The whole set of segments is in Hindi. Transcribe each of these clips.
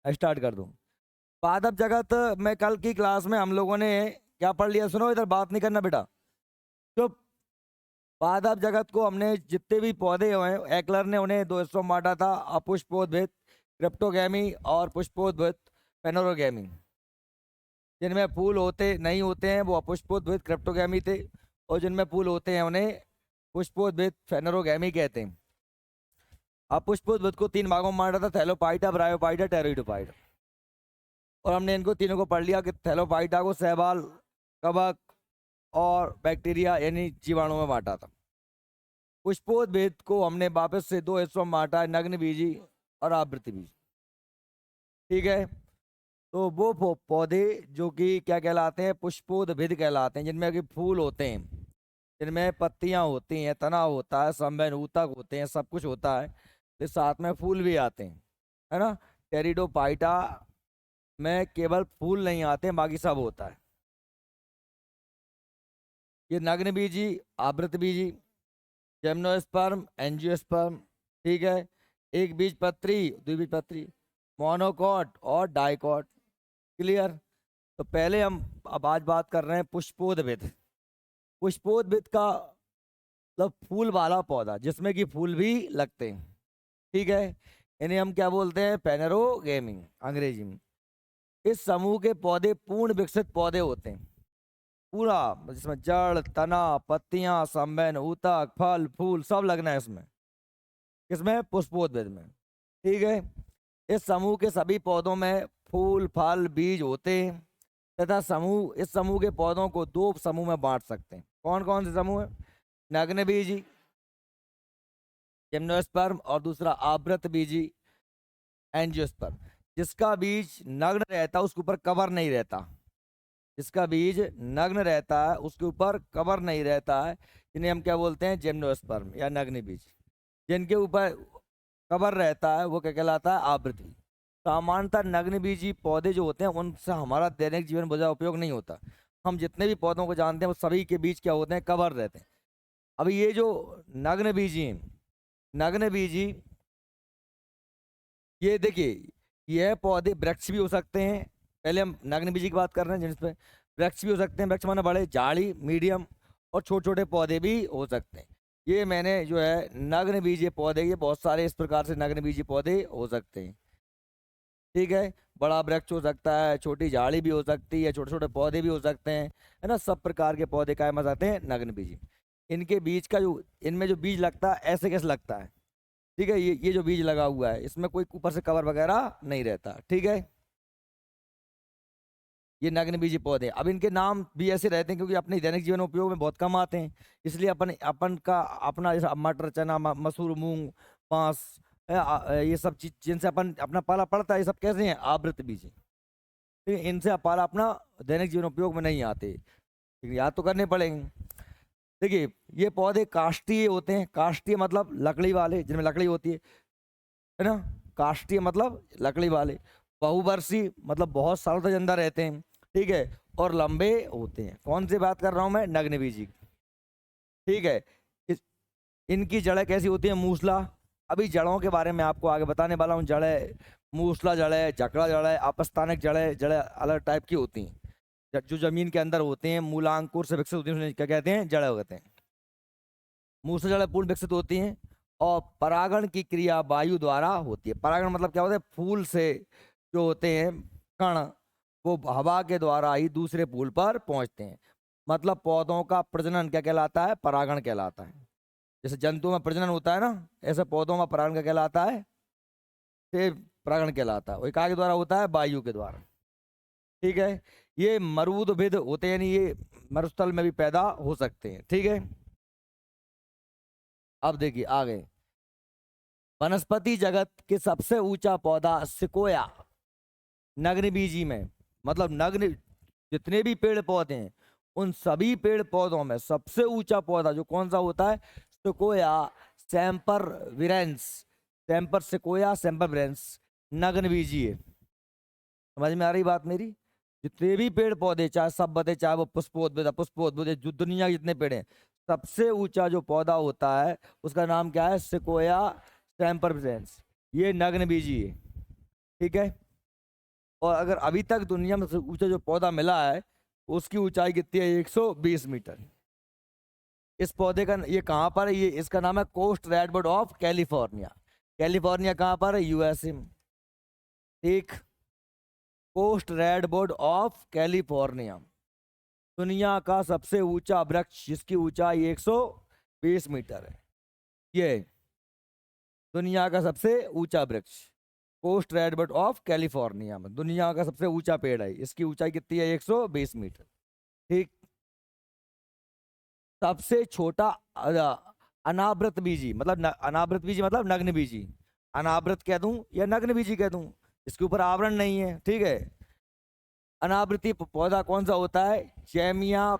स्टार्ट कर दूं। पादप जगत में कल की क्लास में हम लोगों ने क्या पढ़ लिया, सुनो इधर बात नहीं करना बेटा, चुप। पादप जगत को हमने जितने भी पौधे हुए एक्लर ने उन्हें दो हिस्सों में बांटा था, अपुष्पोद्भिद क्रिप्टोगैमी और पुष्पोद्भिद पेनोरोगैमी। जिनमें फूल होते नहीं होते हैं वो अपुष्पोद्भिद क्रिप्टोगैमी थे, और जिनमें फूल होते हैं उन्हें पुष्पोद्भिद फेनोरोगैमी कहते हैं। अपुष्पोद्भिद को तीन भागों में बांटा था, थैलोपाइटा, ब्रायोपाइटा, टेरिडोफाइटा। और हमने इनको तीनों को पढ़ लिया कि थैलोपाइटा को शैवाल, कवक और बैक्टीरिया यानी जीवाणु में बांटा था। पुष्पोद्भिद को हमने वापस से दो हिस्सों में बांटा है, नग्न बीजी और आवृत्ति बीज। ठीक है, तो वो पौधे जो कि क्या कहलाते हैं, पुष्पोद्भिद कहलाते हैं, जिनमें कि फूल होते हैं, जिनमें पत्तियां होती हैं, तना होता है, संवहन ऊतक होते हैं, सब कुछ होता है, तो साथ में फूल भी आते हैं, है ना। टेरिडोफाइटा में केवल फूल नहीं आते हैं, बाकी सब होता है। ये नग्न बीजी, आवृत बीजी, जिम्नोस्पर्म, एंजियोस्पर्म। ठीक है, एक बीज पत्री, द्विबीजपत्री, मोनोकॉट और डाइकॉट। क्लियर। तो पहले हम अब आज बात कर रहे हैं पुष्पोद्भिद। पुष्पोद्भिद का मतलब फूल वाला पौधा जिसमें कि फूल भी लगते हैं। ठीक है, इन्हें हम क्या बोलते हैं, पेनेरोगेमी अंग्रेजी में। इस समूह के पौधे पूर्ण विकसित पौधे होते हैं, पूरा, जिसमें जड़, तना, पत्तियां, संवहन ऊतक, फल फूल सब लगना है इसमें। किसमें, पुष्पोद्भिद में। ठीक है, इस समूह के सभी पौधों में फूल फल बीज होते हैं, तथा इस समूह के पौधों को दो समूह में बांट सकते हैं। कौन कौन से समूह है, नग्न बीजी जिम्नोस्पर्म और दूसरा आवृत बीजी एंजियोस्पर्म। जिसका बीज नग्न रहता है उसके ऊपर कवर नहीं रहता, जिसका बीज नग्न रहता है उसके ऊपर कवर नहीं रहता है, जिन्हें हम क्या बोलते हैं, जिम्नोस्पर्म या नग्न बीज। जिनके ऊपर कवर रहता है वो क्या कहलाता है, आवृत्ति। सामान्यतः नग्न बीजी पौधे जो होते हैं उनसे हमारा दैनिक जीवन बहुत उपयोग नहीं होता। हम जितने भी पौधों को जानते हैं वो सभी के बीज क्या होते हैं, कवर रहते हैं। अभी ये जो नग्न बीजी हैं, नग्न बीजी, ये देखिए, यह पौधे वृक्ष भी हो सकते हैं। पहले हम नग्न बीजी की बात कर रहे हैं, जिसपे वृक्ष भी हो सकते हैं, वृक्ष माने बड़े, झाड़ी, मीडियम, और छोटे छोटे पौधे भी हो सकते हैं। ये मैंने जो है नग्न बीजी पौधे, ये बहुत सारे इस प्रकार से नग्न बीजी पौधे हो सकते हैं। ठीक है, बड़ा वृक्ष हो सकता है, छोटी झाड़ी भी हो सकती है, छोटे छोटे पौधे भी हो सकते हैं, है ना। सब प्रकार के पौधे काय में आते हैं, नग्न बीजी। इनके बीज का जो, इनमें जो बीज लगता है ऐसे कैसे लगता है, ठीक है, ये जो बीज लगा हुआ है इसमें कोई ऊपर से कवर वगैरह नहीं रहता। ठीक है, ये नग्न बीजी पौधे। अब इनके नाम भी ऐसे रहते हैं क्योंकि अपने दैनिक जीवन उपयोग में बहुत कम आते हैं, इसलिए अपन अपन का अपना जैसा मटर, चना, मसूर, मूंग, बांस, ये सब चीज जिनसे अपन अपना पाला पड़ता है, ये सब कैसे हैं, आवृत बीजी। ठीक है, इनसे पाला अपना दैनिक जीवन उपयोग में नहीं आते, लेकिन याद तो करने पड़ेंगे। देखिए, ये पौधे काष्ठीय होते हैं, काष्ठीय मतलब लकड़ी वाले, जिनमें लकड़ी होती है ना। काष्ठीय मतलब लकड़ी वाले। बहुवर्षीय मतलब बहुत सालों तक जिंदा रहते हैं। ठीक है, और लंबे होते हैं। कौन सी बात कर रहा हूं मैं, नग्नबीजी। ठीक है, इस इनकी जड़ें कैसी होती हैं, मूसला। अभी जड़ों के बारे में आपको आगे बताने वाला हूँ। जड़ें, मूसला जड़ें, जकड़ा जड़ें, अपस्थानिक जड़ें, जड़ें अलग टाइप की होती हैं, जो जमीन के अंदर होते हैं, मूलांकुर से विकसित होती हैं, उन्हें क्या कहते हैं, जड़ें कहते हैं। मूसला जड़ें पूर्ण विकसित होती हैं, और परागण की क्रिया वायु द्वारा होती है। परागण मतलब क्या होता है, फूल से जो होते हैं कण, वो हवा के द्वारा ही दूसरे फूल पर पहुंचते हैं। मतलब पौधों का प्रजनन क्या कहलाता है, परागण कहलाता है। जैसे जंतुओं में प्रजनन होता है ना, ऐसे पौधों में परागण क्या कहलाता है, से परागण कहलाता है। वो काय के द्वारा होता है, वायु के द्वारा। ठीक है, ये मरुदभिद होते हैं, यानी ये मरुस्थल में भी पैदा हो सकते हैं। ठीक है, अब देखिए आगे, वनस्पति जगत के सबसे ऊंचा पौधा सिकोया, नग्न बीजी में, मतलब नग्न जितने भी पेड़ पौधे हैं उन सभी पेड़ पौधों में सबसे ऊंचा पौधा जो कौन सा होता है, सिकोया सैम्पर विरेंस। सैम्पर सिकोया सैम्पर विरेंस नग्न बीजी है। समझ में आ रही बात मेरी। जितने भी पेड़ पौधे, चाहे सब बते, चाहे वो पुष्पोद्भिद, पुष्पोद्भिद, जो दुनिया के जितने पेड़ हैं, सबसे ऊंचा जो पौधा होता है उसका नाम क्या है, सिकोया सैम्पर विरेंस। ये नग्न बीजी है। ठीक है, और अगर अभी तक दुनिया में सबसे ऊंचा जो पौधा मिला है उसकी ऊंचाई कितनी है? 120 मीटर। इस पौधे का ये कहाँ पर है? ये इसका नाम है coast redwood of California. California कहाँ पर है? यूएसए में। ठीक, कोस्ट रेडवुड ऑफ कैलिफोर्निया, दुनिया का सबसे ऊंचा वृक्ष जिसकी ऊंचाई 120 मीटर है। ये दुनिया का सबसे ऊंचा वृक्ष कोस्ट रेडवुड ऑफ कैलिफोर्निया में, दुनिया का सबसे ऊंचा पेड़ है। इसकी ऊंचाई कितनी है? 120 मीटर। ठीक, सबसे छोटा अनावृत बीजी मतलब अनावृत बीजी मतलब नग्न बीजी, अनावृत कह दूं या नग्न बीजी कह दूं, इसके ऊपर आवरण नहीं है। ठीक है, अनावृति पौधा कौन सा होता है? जैमिया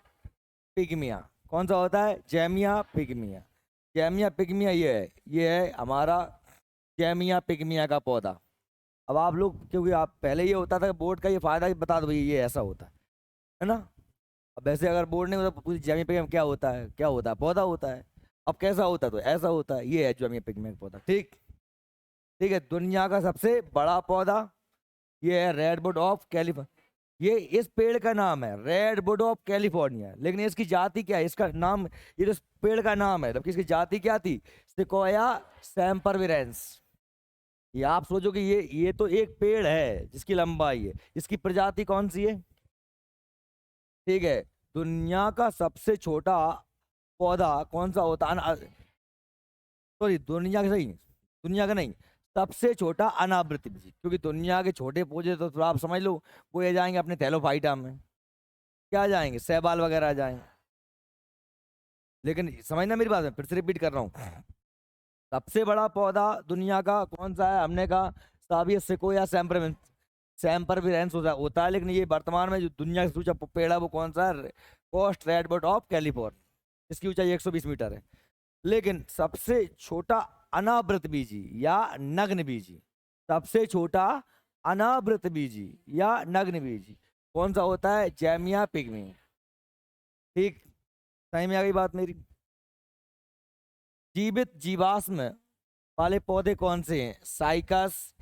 पिग्मिया। कौन सा होता है? जैमिया पिग्मिया। जैमिया पिग्मिया ये है हमारा जैमिया पिग्मिया का पौधा। अब आप लोग, क्योंकि आप पहले ये होता था बोर्ड का ये फायदा ही बता दो भाई ये ऐसा होता है ना। अब वैसे अगर बोर्ड नहीं होता तो पूरी जैमिया पिग्मिया क्या होता है? क्या होता है? पौधा होता है। अब कैसा होता है? तो ऐसा होता है। ये है जैमिया पिग्मिया का पौधा। ठीक, ठीक है, दुनिया का सबसे बड़ा पौधा ये है रेडवुड ऑफ कैलिफोर्निया। ये इस पेड़ का नाम है रेडवुड ऑफ कैलिफोर्निया, लेकिन इसकी जाति क्या है? इसका नाम, ये जो पेड़ का नाम है जबकि इसकी जाति क्या थी? सिकोया सैम्परविरेंस। ये आप सोचो कि ये तो एक पेड़ है जिसकी लंबाई है, इसकी प्रजाति कौन सी है? ठीक है, दुनिया का सबसे छोटा पौधा कौन सा होता है? सॉरी, दुनिया का सही, दुनिया का नहीं, सबसे छोटा अनावृत बीज, क्योंकि दुनिया के छोटे पौधे तो आप समझ लो वो ये जाएंगे अपने थैलोफाइटा में, क्या आ जाएंगे? शैवाल वगैरह आ जाएंगे। लेकिन समझना मेरी बात, में फिर से रिपीट कर रहा हूँ, सबसे बड़ा पौधा दुनिया का कौन सा है? हमने कहा साबियस सिकोया सैम्परविरेंस होता है, लेकिन ये वर्तमान में जो दुनिया का ऊंचा पेड़ है वो कौन सा है? कोस्ट रेडवुड ऑफ कैलिफोर्निया, इसकी ऊंचाई 120 मीटर है। लेकिन सबसे छोटा अनावृत बीजी या नग्न बीजी, सबसे छोटा अनावृत बीजी या नग्न बीजी कौन सा होता है? जैमिया पिग्मी। ठीक, सही में आ गई बात मेरी? जीवित जीवाश्म वाले पौधे कौन से हैं? साइकस,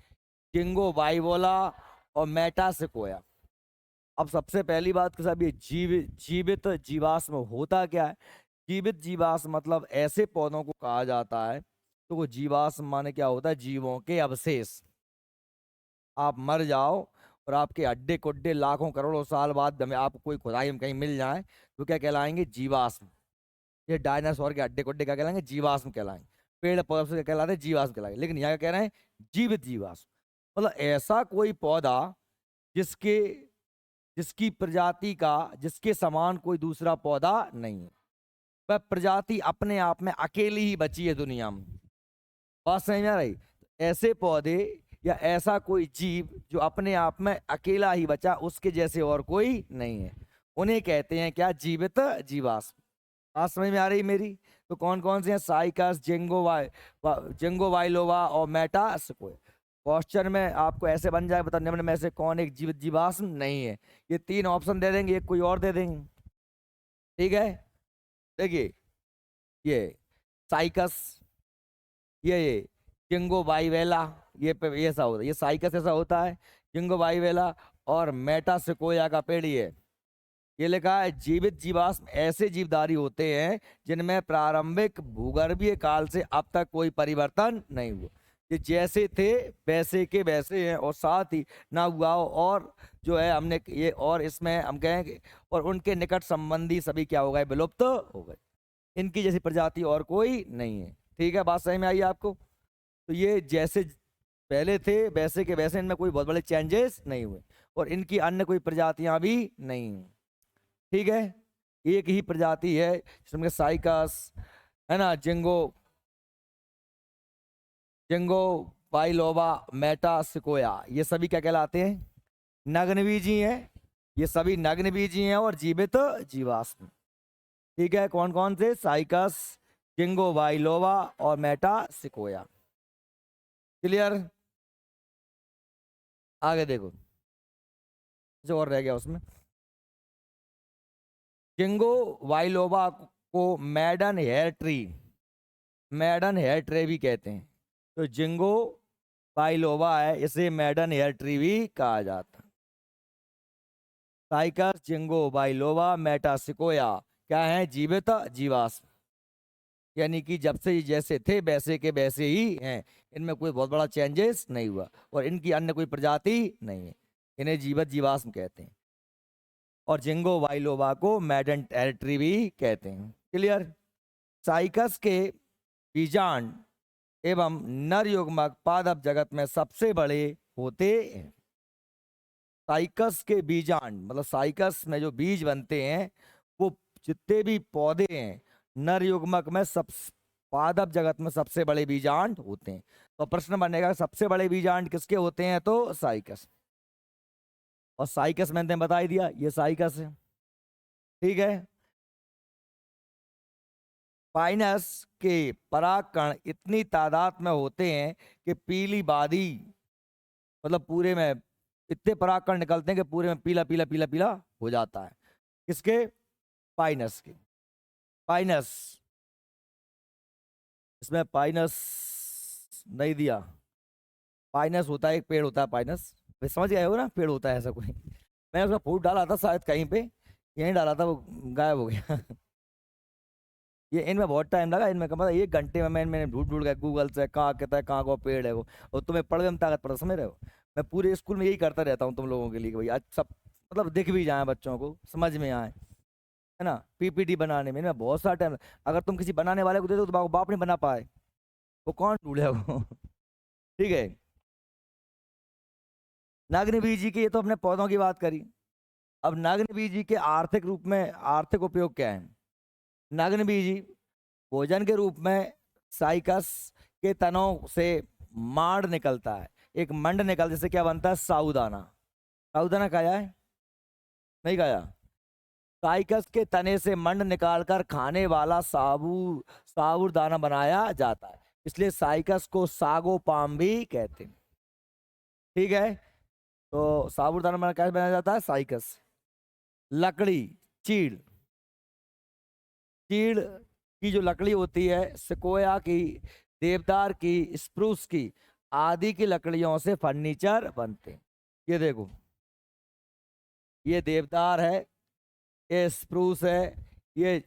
जिंगो बाइवोला और मेटासिकोया। अब सबसे पहली बात के साथ, ये जीवित जीवाश्म होता क्या है? जीवित जीवाश्म मतलब ऐसे पौधों को कहा जाता है, तो वो जीवाश्म माने क्या होता है? जीवों के अवशेष। आप मर जाओ और आपके हड्डे कुड्डे लाखों करोड़ों साल बाद हमें आपको कोई खुदाई में कहीं मिल जाए तो क्या कहलाएंगे? जीवाश्म। ये डायनासोर के हड्डे कुड्डे क्या कहलाएंगे? जीवाश्म कहलाएंगे। पेड़ पौधे से क्या कहलाते हैं? जीवाश्म कहलाएंगे। लेकिन यहाँ क्या कह रहे हैं? जीवित जीवाश्म मतलब ऐसा कोई पौधा जिसके जिसकी प्रजाति का, जिसके समान कोई दूसरा पौधा नहीं है, वह प्रजाति अपने आप में अकेली ही बची है दुनिया में। बात समझ में आ रही? ऐसे पौधे या ऐसा कोई जीव जो अपने आप में अकेला ही बचा, उसके जैसे और कोई नहीं है, उन्हें कहते हैं क्या? जीवित जीवाश्म। बात समझ में आ रही मेरी? तो कौन कौन से हैं? साइकस, जिंगो वाइलोवा और मेटासिकोया। क्वेश्चन में आपको ऐसे बन जाए, बताओ निम्न में से कौन एक जीवित जीवाश्म नहीं है? ये तीन ऑप्शन दे देंगे, एक कोई और दे देंगे। ठीक है, देखिए ये साइकस, ये जिंगो बाइवेला, ये ऐसा होता है, ये साइकस ऐसा होता है, जिंगो बाइवेला और मेटासिकोया का पेड़ ये लिखा है जीवित जीवाश्म ऐसे जीवधारी होते हैं जिनमें प्रारंभिक भूगर्भीय काल से अब तक कोई परिवर्तन नहीं हुआ। ये जैसे थे वैसे के वैसे हैं और साथ ही ना हुआ और जो है हमने ये, और इसमें हम कहेंगे और उनके निकट संबंधी सभी क्या हो गए? विलुप्त हो गए। इनकी जैसी प्रजाति और कोई नहीं है। ठीक है, बात सही में आई आपको? तो ये जैसे पहले थे वैसे के वैसे, इनमें कोई बहुत बड़े चेंजेस नहीं हुए और इनकी अन्य कोई प्रजातियां भी नहीं हैं। ठीक है, एक ही प्रजाति है जिसमें साइकस है ना, जिंगो जिंगो बाइलोबा, मेटासिकोया, ये सभी क्या कहलाते हैं? नग्नबीजी हैं। ये सभी नग्नबीजी हैं और जीवित जीवाश्म। ठीक है, कौन कौन से? साइकस, जिंगो बाइलोबा और मेटासिकोया। क्लियर? आगे देखो जो और रह गया उसमें, जिंगो वाइलोबा को मैडन हेयर ट्री भी कहते हैं। तो जिंगो बाइलोबा है, इसे मैडन हेयर ट्री भी कहा जाता है। साइकस, जिंगो बाइलोवा, मेटासिकोया क्या है? जीवित जीवाश्म, यानी कि जब से ये जैसे थे वैसे के वैसे ही हैं, इनमें कोई बहुत बड़ा चेंजेस नहीं हुआ, और इनकी अन्य कोई प्रजाति नहीं है, इन्हें जीवित जीवाश्म कहते हैं। और जिंगो बाइलोवा को मेडन टेरिटरी भी कहते हैं। क्लियर? साइकस के बीजांड एवं नर युग्मक पादप जगत में सबसे बड़े होते हैं। साइकस के बीजांड मतलब साइकस में जो बीज बनते हैं वो जितने भी पौधे हैं नर युग्मक में सब पादप जगत में सबसे बड़े बीजांड होते हैं। तो प्रश्न बनेगा सबसे बड़े बीजांड किसके होते हैं? तो साइकस। और साइकस मैंने बता ही दिया, ये साइकस है। ठीक है। पाइनस के परागकण इतनी तादाद में होते हैं कि पीली बादी मतलब पूरे में इतने परागकण निकलते हैं कि पूरे में पीला पीला पीला पीला हो जाता है। किसके? पाइनस के। पाइनस, इसमें पाइनस नहीं दिया। पाइनस होता है, एक पेड़ होता है पाइनस, वे समझ गए हो ना, पेड़ होता है ऐसा कोई। मैंने उसका फूट डाला था शायद कहीं पे, यहीं डाला था, वो गायब हो गया। ये इनमें बहुत टाइम लगा, इनमें कम 1 घंटे में मैंने ढूंढ ढूंढ गया गूगल से, कहाँ कहता है कहाँ को पेड़ है वो। और तुम्हें पढ़ने में ताकत पड़ा, समझ रहे हो? मैं पूरे स्कूल में यही करता रहता हूँ तुम लोगों के लिए कि भाई आज सब मतलब दिख भी जाए, बच्चों को समझ में आए, है ना। पीपीटी बनाने में इनमें बहुत सारा टाइम, अगर तुम किसी बनाने वाले को दे दो तो बाप नहीं बना पाए, वो कौन ढूंढे वो। ठीक है। नागनी बीजी की, ये तो अपने पौधों की बात करी। अब नागनी बीजी के आर्थिक रूप में आर्थिक उपयोग क्या है? नागनी बीजी भोजन के रूप में साइकस के तनों से माड़ निकलता है, एक मंड निकल, जैसे क्या बनता है? साबूदाना। साबूदाना खाया है? नहीं खाया? साइकस के तने से मंड निकालकर खाने वाला साबूदाना बनाया जाता है, इसलिए साइकस को सागो पाम भी कहते हैं। ठीक है। तो साबूदाना बना कैसे बनाया जाता है? साइकस। लकड़ी, चीड़, चीड़ की जो लकड़ी होती है, सिकोया की, देवदार की, स्प्रूस की आदि की लकड़ियों से फर्नीचर बनते हैं। ये देखो, ये देवदार है, ये स्प्रूस है, ये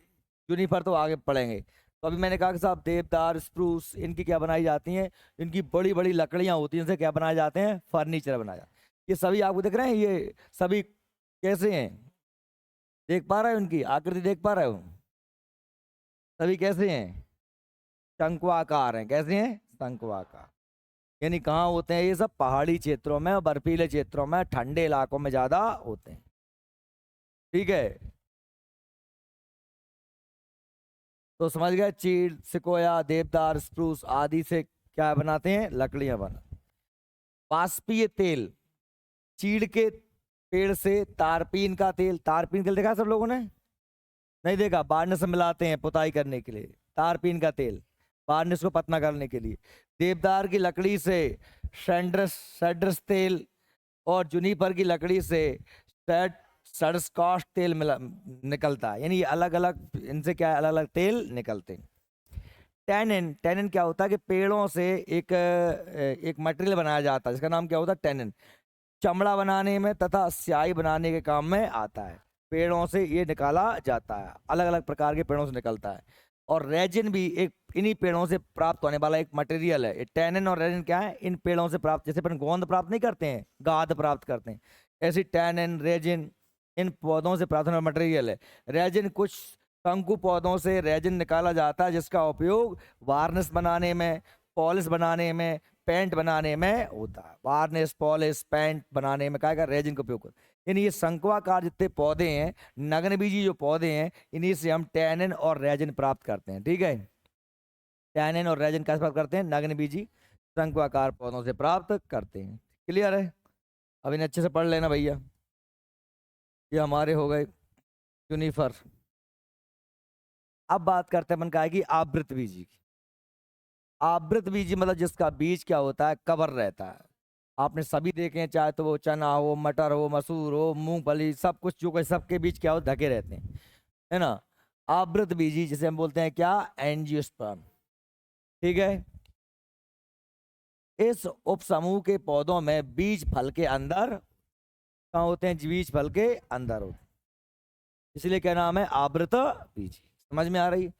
जूनिपर तो आगे पढ़ेंगे। तो अभी मैंने कहा कि साहब देवदार, स्प्रूस, इनकी क्या बनाई जाती हैं? इनकी बड़ी बड़ी लकड़ियां होती हैं, इनसे क्या बनाए जाते हैं? फर्नीचर बनाया जाता है। ये सभी आपको दिख रहे हैं, ये सभी कैसे हैं? देख पा रहे हो? उनकी आकृति देख पा रहे हो? सभी कैसे हैं? शंक्वाकार हैं। कैसे हैं? शंक्वाकार। यानी कहाँ होते हैं ये सब? पहाड़ी क्षेत्रों में, बर्फीले क्षेत्रों में, ठंडे इलाकों में ज्यादा होते हैं। ठीक है। तो समझ गए, चीड़, सिकोया, देवदार, स्प्रूस आदि से क्या बनाते हैं? लकड़ियां बना। वाष्पीय तेल, चीड़ के पेड़ से तारपीन का तेल, तारपीन का तेल देखा सब लोगों ने? नहीं देखा? वार्निश से मिलाते हैं पुताई करने के लिए, तारपीन का तेल, वार्निश को पतला करने के लिए। देवदार की लकड़ी से सैंड्रस सैड्रस तेल, और जुनिपर की लकड़ी से सैड सड़स्कॉच तेल मिला निकलता है। यानी ये अलग अलग, इनसे क्या अलग अलग तेल निकलते हैं। टैनिन, टैनिन क्या होता है कि पेड़ों से एक मटेरियल बनाया जाता है जिसका नाम क्या होता है? टैनिन। चमड़ा बनाने में तथा स्याही बनाने के काम में आता है। पेड़ों से ये निकाला जाता है, अलग अलग प्रकार के पेड़ों से निकलता है। और रेजिन भी एक इन्हीं पेड़ों से प्राप्त होने वाला एक मटेरियल है। टैनिन और रेजिन क्या है? इन पेड़ों से प्राप्त, जैसे अपन गोंद प्राप्त नहीं करते हैं, गाद प्राप्त करते हैं, ऐसी टैनिन, रेजिन इन पौधों से प्राप्त होने मटेरियल है। रेजिन, कुछ शंकु पौधों से रेजिन निकाला जाता है जिसका उपयोग वार्निश बनाने में, पॉलिश बनाने में, पेंट बनाने में होता है। वार्निश, पॉलिश, पेंट बनाने में क्या रेजिन का उपयोग होता है। यानी ये शंक्वाकार जितने पौधे हैं, नग्नबीजी जो पौधे हैं, इन्हीं से हम टैनिन और रेजिन प्राप्त करते हैं। ठीक है। टैनिन और रेजिन कैसे प्राप्त करते हैं? नग्नबीजी शंक्वाकार पौधों से प्राप्त करते हैं। क्लियर है? अब इन्हें अच्छे से पढ़ लेना भैया। ये हमारे हो गए यूनिफर। अब बात करते हैं अपन का है कि आवृत बीजी की। आवृत बीजी मतलब जिसका बीज क्या होता है? कवर रहता है। आपने सभी देखे हैं, चाहे तो वो चना हो, मटर हो, मसूर हो, मूंगफली, सब कुछ जो सबके बीज क्या हो? ढके रहते हैं, है ना। आवृत बीजी जिसे हम बोलते हैं क्या? एंजियोस्पर्म। ठीक है। इस उपसमूह के पौधों में बीज फल के अंदर कहाँ होते हैं? बीज फल के अंदर होते हैं, इसलिए क्या नाम है? आवृत बीज। समझ में आ रही है?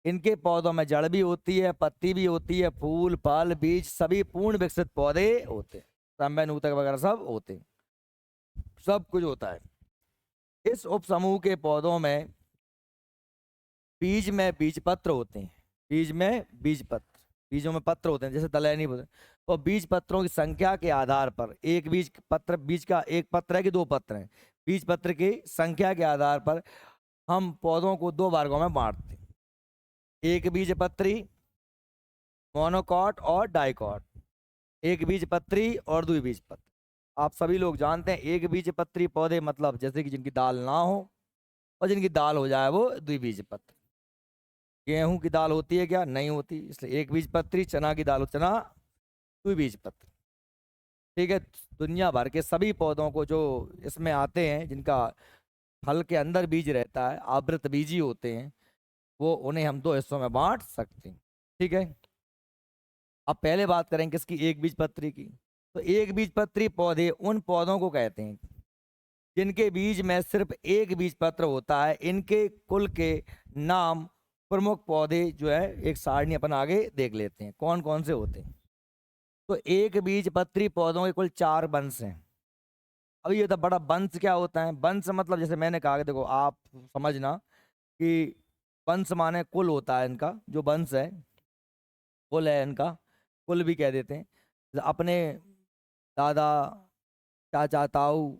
इनके पौधों में जड़ भी होती है, पत्ती भी होती है, फूल फल बीज सभी पूर्ण विकसित पौधे होते हैं, संवहन ऊतक वगैरह सब होते हैं, सब कुछ होता है। इस उपसमूह के पौधों में बीज पत्र होते हैं, बीज में बीज पत्र, बीजों में पत्र होते हैं, जैसे दलहनी बोलते हैं। और बीज पत्रों की संख्या के आधार पर एक बीज पत्र, बीज का एक पत्र है कि दो पत्र हैं, बीज पत्र की संख्या के आधार पर हम पौधों को दो वर्गों में बांटते हैं, एक बीज पत्री मोनोकॉट और डाइकॉट, एक बीज पत्री और द्विबीज पत्री। आप सभी लोग जानते हैं एक बीज पत्री पौधे मतलब जैसे कि जिनकी दाल ना हो और जिनकी दाल हो जाए वो द्विबीज पत्री। गेहूं की दाल होती है क्या? नहीं होती, इसलिए एक बीज पत्री। चना की दाल हो चना द्विबीज पत्री। ठीक है, दुनिया भर के सभी पौधों को जो इसमें आते हैं जिनका फल के अंदर बीज रहता है, आवृत बीजी होते हैं, वो उन्हें हम दो हिस्सों में बांट सकते हैं। ठीक है, अब पहले बात करेंगे किसकी? एक बीज पत्री की। तो एक बीज पत्री पौधे उन पौधों को कहते हैं जिनके बीज में सिर्फ एक बीज पत्र होता है। इनके कुल के नाम प्रमुख पौधे जो है एक सारणी अपन आगे देख लेते हैं कौन कौन से होते हैं। तो एक बीज पत्री पौधों के कुल 4 वंश हैं। अब ये तो बड़ा वंश क्या होता है? वंश मतलब जैसे मैंने कहा कि देखो आप समझना कि वंश माने कुल होता है इनका, जो वंश है कुल है इनका, कुल भी कह देते हैं। अपने दादा चाचा ताऊ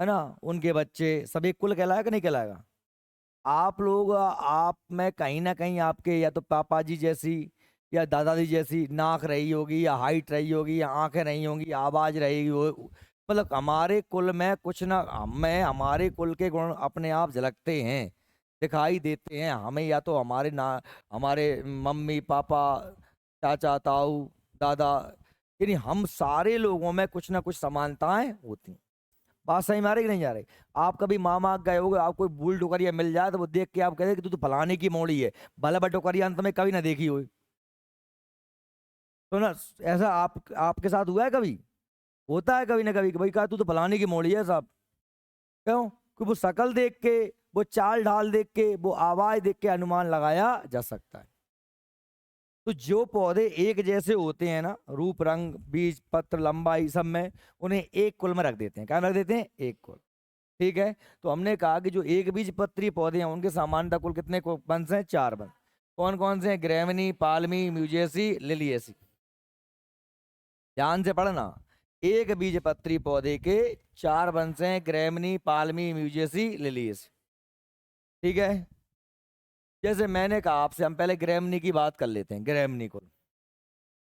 है ना, उनके बच्चे सभी कुल कहलाएगा कि नहीं कहलाएगा? आप लोग आप में कहीं ना कहीं आपके या तो पापा जी जैसी या दादाजी जैसी नाक रही होगी, या हाइट रही होगी, या आंखें रही होंगी, आवाज रहेगी हो, मतलब हमारे कुल में कुछ ना, हमें हमारे कुल के गुण अपने आप झलकते हैं, दिखाई देते हैं हमें, या तो हमारे ना हमारे मम्मी पापा चाचा ताऊ दादा, यानी हम सारे लोगों में कुछ ना कुछ समानताएं होती हैं। बात सही में आ रही कि नहीं आ रही? आप कभी मामा गए होगे, आप कोई बूढ़ डोकरिया मिल जाए तो वो देख के आप कहते कि तू तो फलाने की मौड़ी है, भले बट डोकरिया अंत में कभी ना देखी हो। तो ना ऐसा आपके साथ हुआ है कभी? होता है कभी ना कभी कि भाई कहा तू तो फलाने की मौड़ी है साहब। क्यों? कि वो शक्ल देख के, वो चाल ढाल देख के, वो आवाज देख के अनुमान लगाया जा सकता है। तो जो पौधे एक जैसे होते हैं ना, रूप रंग बीज पत्र लंबाई सब में, उन्हें एक कुल में रख देते हैं। क्या रख देते हैं? एक कुल। ठीक है, तो हमने कहा कि जो एक बीज पत्री पौधे हैं उनके सामान्यतः कुल कितने वंश हैं? 4 वंश। कौन कौन से हैं? ग्रेवनी पालमी म्यूजेसी लिलियसी। ध्यान से पढ़ना, एक बीज पत्री पौधे के 4 वंश हैं, ग्रेवनी पालमी म्यूजेसी लिलियसी। ठीक है, जैसे मैंने कहा आपसे, हम पहले ग्रेमनी की बात कर लेते हैं। ग्रेमनी कुल,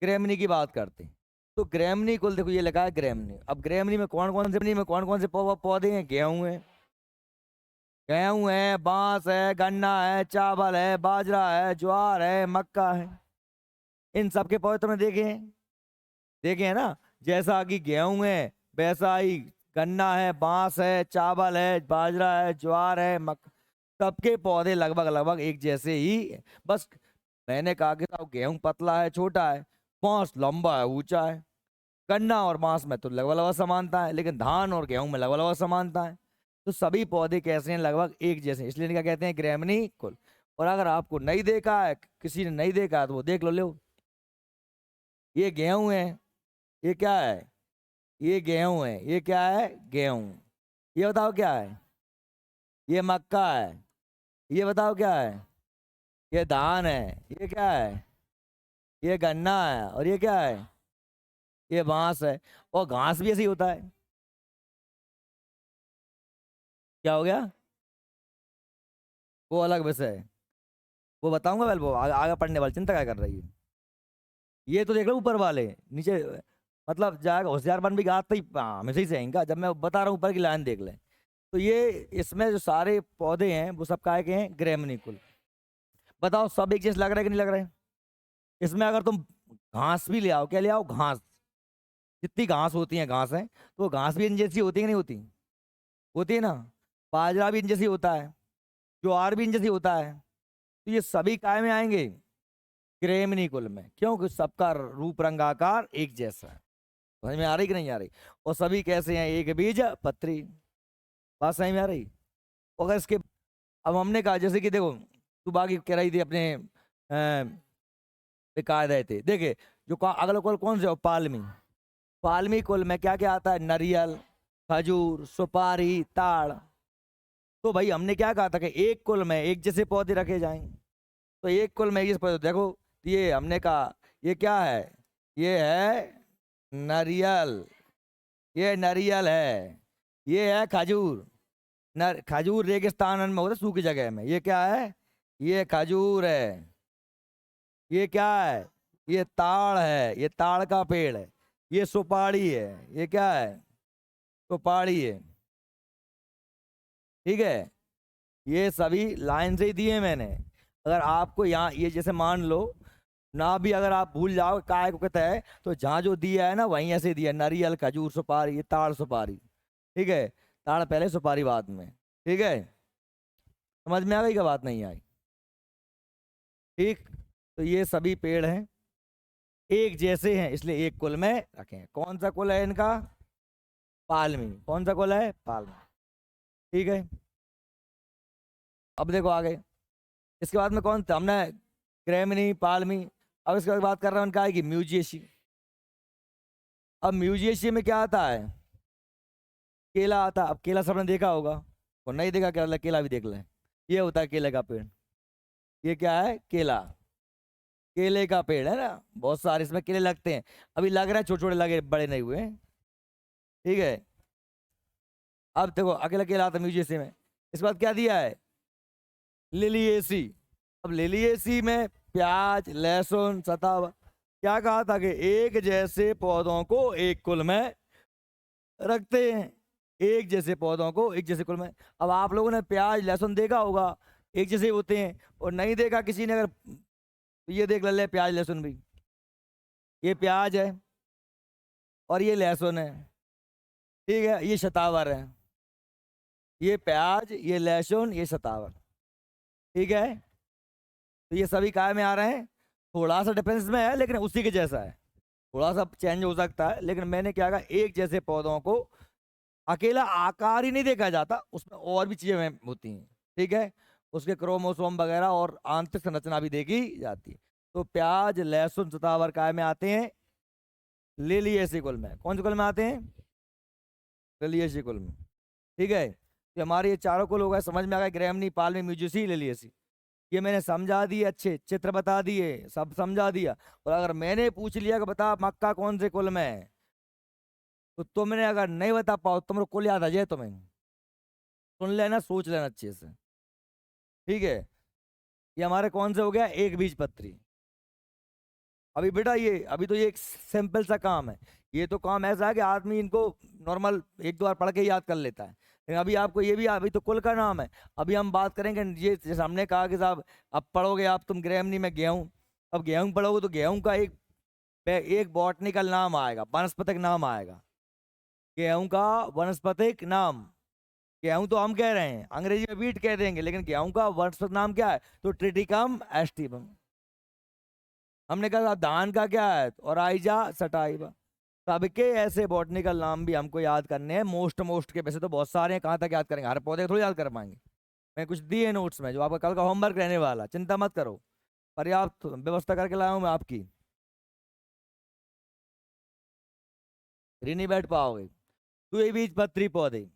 ग्रेमनी की बात करते हैं। तो ग्रेमनी कुल देखो ये लगा है ग्रेमनी। अब ग्रेमनी में कौन कौन से पौधे हैं? गेहूं है, गेहूं है, बांस है, गन्ना है, चावल है, बाजरा है, ज्वार है, मक्का है। इन सब के पौधे तुमने देखे हैं? देखे हैं ना? जैसा कि गेहूं है वैसा ही गन्ना है, बांस है, चावल है, बाजरा है, ज्वार है, मक्का, सबके पौधे लगभग लगभग एक जैसे ही हैं। बस मैंने कहा कि साहब गेहूं पतला है छोटा है, बांस लंबा है ऊंचा है। गन्ना और बांस में तो लगभग लगभग समानता है, लेकिन धान और गेहूं में लगभग लगभग समानता है। तो सभी पौधे कैसे हैं? लगभग एक जैसे हैं। इसलिए क्या कहते हैं? ग्रेमनी कुल। और अगर आपको नहीं देखा है, किसी ने नहीं देखा है, तो वो देख लो। ये गेहूं है, ये क्या है? ये गेहूं है, ये क्या है? गेहूं। ये बताओ क्या है? ये मक्का है। ये बताओ क्या है? ये धान है। ये क्या है? ये गन्ना है। और ये क्या है? ये बांस है। और घास भी ऐसे ही होता है। क्या हो गया? वो अलग विषय है, वो बताऊंगा। पहले वो आगे पढ़ने वाली चिंता क्या कर रही है? ये तो देख लो ऊपर वाले, नीचे मतलब जाएगा होशियार बन भी गया तो ही हमेशा ही सहेंगा। जब मैं बता रहा हूँ ऊपर की लाइन देख ले। तो ये इसमें जो सारे पौधे हैं वो सब काय के हैं? ग्रेमनिकुल। बताओ सब एक जैसे लग रहे कि नहीं लग रहे? इसमें अगर तुम घास भी ले आओ, क्या ले आओ? घास, जितनी घास होती है घास है, तो वो घास भी इन जैसी होती है कि नहीं होती? होती है ना। बाजरा भी इन जैसी होता है, ज्वार भी इन जैसी होता है। तो ये सभी काय में आएंगे? ग्रेमनी कुल में। क्योंकि सबका रूप रंग आकार एक जैसा है। समझ में आ रही कि नहीं आ रही? और सभी कैसे हैं? एक बीज पत्री। बात समझ में आ रही? अगर इसके अब हमने कहा जैसे कि देखो, तू बाकी कह रही थी अपने कायदे थे, देखे जो अगला कुल कौन से हो? पालमी। पालमी कुल में क्या क्या आता है? नारियल, खजूर, सुपारी, ताड़। तो भाई हमने क्या कहा था कि एक कुल में एक जैसे पौधे रखे जाएं। तो एक कुल में एक जैसे पौधे, देखो ये हमने कहा ये क्या है? ये है नारियल, ये नारियल है। ये है खजूर। खजूर रेगिस्तान में होता है, सूखी जगह में। ये क्या है? ये खजूर है। ये क्या है? ये ताड़ है, ये ताड़ का पेड़ है। ये सुपारी है। ये क्या है? सुपारी है। ठीक है, ये सभी लाइन से ही दिए मैंने। अगर आपको यहाँ ये जैसे मान लो ना भी, अगर आप भूल जाओ काय को कहता है, तो जहाँ जो दिया है ना वहीं ऐसे दिया है, नारियल, खजूर, सुपारी, ये ताड़, सुपारी। ठीक है, ताड़ पहले, सुपारी बाद में। ठीक है, समझ में आ गई? क्या बात नहीं आई? ठीक, तो ये सभी पेड़ हैं, एक जैसे हैं, इसलिए एक कुल में रखें। कौन सा कुल है इनका? पालमी। कौन सा कुल है? पालमी। ठीक है, अब देखो आगे। इसके बाद में कौन था हमने? ग्रेमिनी, पालमी। अब इसके बाद बात कर रहा हूँ उनका है कि म्यूजिएसी। अब म्यूजिएसी में क्या आता है? केला आता है। अब केला सबने देखा होगा, और नहीं देखा केला, केला भी देख लें। ये होता है केले का पेड़। ये क्या है? केला। केले का पेड़ है ना, बहुत सारे इसमें केले लगते हैं। अभी लग रहा है छोटे छोटे लगे, बड़े नहीं हुए हैं। ठीक है, अब देखो अकेला केला आता है म्यूजियसी में। इसके बाद क्या दिया है? लिलिएसी। अब लिलिएसी में प्याज, लहसुन, सता, क्या कहा था कि एक जैसे पौधों को एक कुल में रखते हैं। एक जैसे पौधों को एक जैसे कुल में। अब आप लोगों ने प्याज, लहसुन देखा होगा, एक जैसे होते हैं। और नहीं देखा किसी ने, अगर तो ये देख ले प्याज लहसुन भी। ये प्याज है और ये लहसुन है। ठीक है, ये शतावर है। ये प्याज, ये लहसुन, ये शतावर। ठीक है, तो ये सभी काय में आ रहे हैं? थोड़ा सा डिफरेंस में है, लेकिन उसी के जैसा है। थोड़ा सा चेंज हो सकता है, लेकिन मैंने क्या कहा, एक जैसे पौधों को अकेला आकार ही नहीं देखा जाता, उसमें और भी चीजें होती हैं। ठीक है, उसके क्रोमोसोम वगैरह और आंतरिक संरचना भी देखी जाती है। तो प्याज, लहसुन, शतावर काय में आते हैं? लिलिएसी कुल में। कौन से कुल में आते हैं? लिलिएसी कुल में। ठीक है, तो हमारे ये चारों कुल हो गए, समझ में आ गया? ग्रेमनी, पालमी, म्यूजिसी, लिलिएसी। ये मैंने समझा दिए, अच्छे चित्र बता दिए, सब समझा दिया। और अगर मैंने पूछ लिया कि बता मक्का कौन से कुल में है, तो तुमने अगर नहीं बता पाओ, तुम कुल याद आ जाए तुम्हें, सुन लेना, सोच लेना अच्छे से। ठीक है, ये हमारे कौन से हो गया? एक बीज पत्री। अभी बेटा ये अभी तो ये एक सिंपल सा काम है। ये तो काम ऐसा है कि आदमी इनको नॉर्मल एक दो बार पढ़ के ही याद कर लेता है, लेकिन अभी आपको ये भी, अभी तो कुल का नाम है। अभी हम बात करेंगे, ये जैसे हमने कहा कि साहब अब पढ़ोगे आप तुम ग्रेमनी में गेहूं। अब गेहूं पढ़ोगे तो गेहूं का एक बॉटनिकल नाम आएगा, वनस्पतिक नाम आएगा। गेहूं का वनस्पतिक नाम। गेहूं तो हम कह रहे हैं, अंग्रेजी में वीट कह देंगे, लेकिन गेहूं का वनस्पतिक नाम क्या है? तो ट्रिटिकम एस्टिवम। हमने कहा धान का क्या है? और आइजा सटाइवा। सबके ऐसे बॉटनिकल नाम भी हमको याद करने हैं, मोस्ट के। वैसे तो बहुत सारे हैं, कहाँ तक याद करेंगे? हर पौधे थोड़ी याद कर पाएंगे। मैं कुछ दिए नोट्स में, जो आपका कल का होमवर्क रहने वाला, चिंता मत करो, पर्याप्त व्यवस्था करके लाया हूँ मैं आपकी। फ्री नहीं बैठ पाओगे। तो ये बीज पत्री पौधे,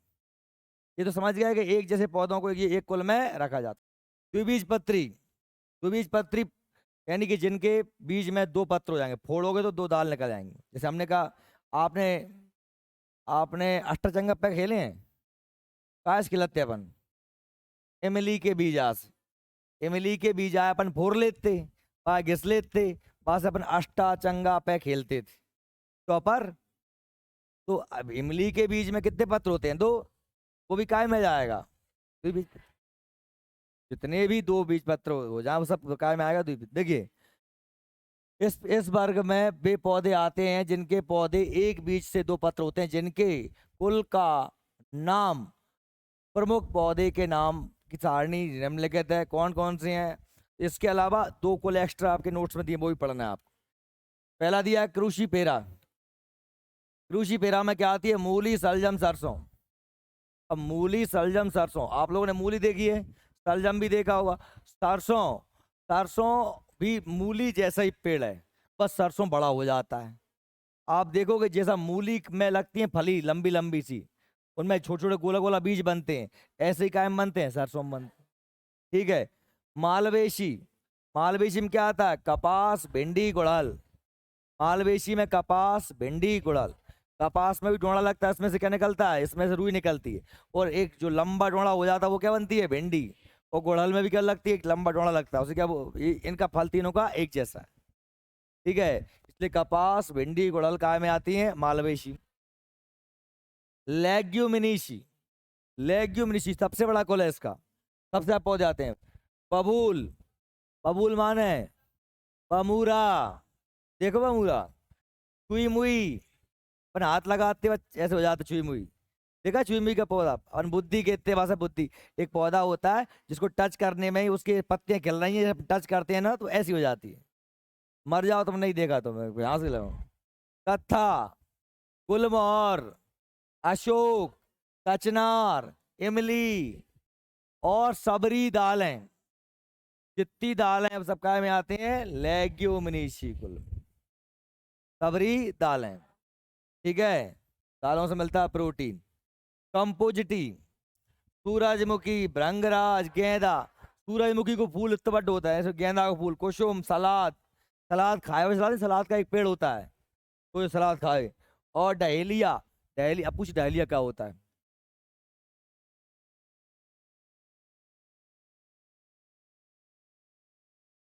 ये तो समझ गया कि एक जैसे पौधों को ये एक कुल में रखा जाता है। द्विबीजपत्री। द्विबीजपत्री यानी कि जिनके बीज में दो पत्र हो जाएंगे, फोड़ोगे तो दो दाल निकल जाएंगे। जैसे हमने कहा, आपने आपने अष्टचंगा पे खेले हैं? काश खिलाते अपन इमली के बीज आस। इमली के बीज आए अपन फोड़ लेते, पा घिस लेते, पास अपन अष्टाचंगा पे खेलते थे। तो पर तो अब इमली के बीज में कितने पत्र होते हैं? दो। वो भी काय में जाएगा? द्विबीज। जितने भी दो बीज पत्र हो जाए वो सब काय में आएगा, द्विबीज। देखिए इस वर्ग में वे पौधे आते हैं जिनके पौधे एक बीज से दो पत्र होते हैं, जिनके कुल का नाम प्रमुख पौधे के नाम की सारणी निम्नलिखित है। कौन कौन से हैं? इसके अलावा दो कुल एक्स्ट्रा आपके नोट्स में दिए, वो भी पढ़ना है आपको। पहला दिया है क्रूसीफेरा। क्रूसीफेरा में क्या आती है? मूली, शलजम, सरसों। अब मूली, शलजम, सरसों, आप लोगों ने मूली देखी है, शलजम भी देखा होगा। सरसों, सरसों भी मूली जैसा ही पेड़ है, बस सरसों बड़ा हो जाता है। आप देखोगे जैसा मूली में लगती है फली लंबी लंबी सी, उनमें छोटे छोटे गोला गोला बीज बनते हैं, ऐसे ही कायम बनते हैं, सरसों में बनते हैं। ठीक है। मालवेशी, मालवेशी में क्या आता है? कपास, भिंडी, गुड़हल। मालवेशी में कपास, भिंडी, गुड़हल। कपास में भी डोड़ा लगता है, इसमें से क्या निकलता है? इसमें से रुई निकलती है। और एक जो लंबा डोड़ा हो जाता है वो क्या बनती है? भिंडी। और गुड़हल में भी क्या लगती है? एक लंबा डोड़ा लगता है, उसे क्या इनका फल तीनों का एक जैसा है। ठीक है। इसलिए कपास, भिंडी, गुड़हल काय में आती है? मालवेशी। लेग्यूमिनीशी, लेग्यूमिनीशी सबसे बड़ा कुल है इसका, सबसे ज्यादा पौधे आते हैं। बबूल, बबूल माने बमूरा, देखो बमूरा। छुई मुई, अपन हाथ लगाते वक्त ऐसे हो जाता छुई मुई। देखा छुई मुई का पौधा? अपन बुद्धि कहते हैं, भाषा बुद्धि। एक पौधा होता है जिसको टच करने में ही उसके पत्तियां खिल रही हैं, जब टच करते हैं ना तो ऐसी हो जाती है। मर जाओ तुम, नहीं देखा तो मैं यहाँ से लगाऊं। कत्था, गुलमोहर, अशोक, कचनार, इमली और सबरी दालें, जितनी दालें हैं सब काय में आते हैं? लेग्यूमिनीशी कुल, सबरी दालें। ठीक है। दालों से मिलता है प्रोटीन। कंपोजिटी, सूरजमुखी, भृंगराज, गेंदा। सूरजमुखी को फूल इतना बड़ा होता है, ऐसे गेंदा का फूल, कुसुम, सलाद। सलाद खाए हुए, सलाद सलाद का एक पेड़ होता है, कोई सलाद खाए। और डहेलिया, डहेलिया, अब पूछ डहेलिया क्या होता है?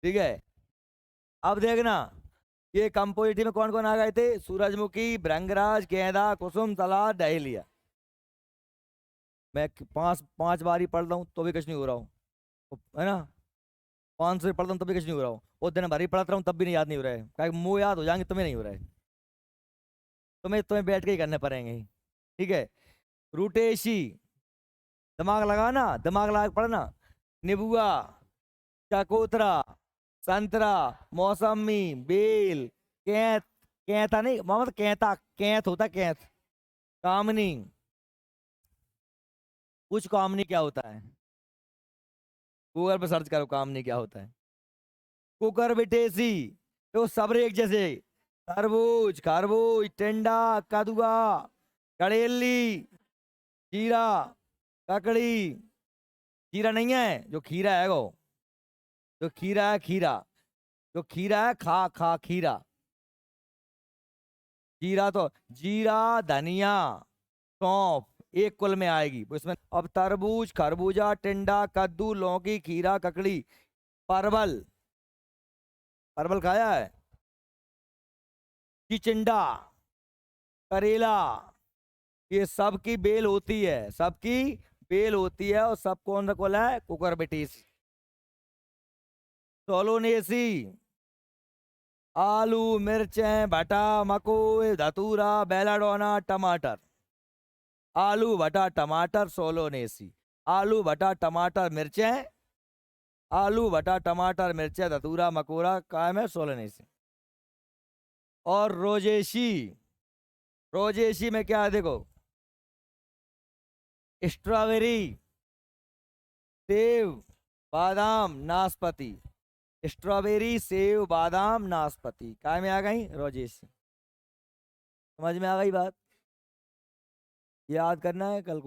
ठीक है। अब देखना, ये कंपोजिटी में कौन कौन आ गए थे? सूरजमुखी, भृंगराज, गेंदा, कुसुम, सलाद, डहेलिया। मैं पांच पांच बार ही पढ़ रहा हूँ तो भी कुछ नहीं हो रहा हूँ, है ना? 500 पढ़ता हूँ तब भी कुछ नहीं हो रहा हूँ, और दिन भर ही पढ़ता हूँ तब भी नहीं, याद नहीं हो रहा है। क्या मुंह याद हो जाएंगे, तुम्हें नहीं हो रहा है, तुम्हें तुम्हें बैठ के ही करने पड़ेंगे। ठीक है। रूटेशी, दिमाग लगाना, दिमाग लगा के पढ़ना। निबुआ, चकोतरा, संतरा, मौसमी, बेल, कैथ, कैथा नहीं मोहम्मद, कैथा, कैथ होता है, कैथ। कामनी, कुछ कामनी क्या होता है? गूगल पर सर्च करो कामनी क्या होता है। कुकर बिटेसी, तो सब एक जैसे। तरबूज, खरबूज, टिंडा, कदुआ, कड़ेली, खीरा, ककड़ी। खीरा नहीं है, जो खीरा है वो, जो खीरा है खीरा, जो खीरा है खा खा खीरा। जीरा तो जीरा, धनिया, सौंफ एक कुल में आएगी वो इसमें। अब तरबूज, खरबूजा, टिंडा, कद्दू, लौकी, खीरा, ककड़ी, परवल। परवल खाया है? चिचिंडा, करेला, ये सबकी बेल होती है, सबकी बेल होती है। और सब कौन सा कुल है? कुकर बिटीस। सोलोनेसी, आलू, मिर्चें, भटा, मकोई, धतूरा, बेलाडोना, टमाटर। आलू, भटा, टमाटर, सोलोनेसी। आलू, भटा, टमाटर, मिर्चें। आलू, भटा, टमाटर, मिर्चें, धतूरा, मकोरा, कायम है सोलोनेसी। और रोजेशी, रोजेशी में क्या है देखो? स्ट्रॉबेरी, सेब, बादाम, नाशपाती। स्ट्रॉबेरी, सेब, बादाम, नाशपाती काय में आ गई? रोजेशी। समझ में आ गई बात? याद करना है कल को।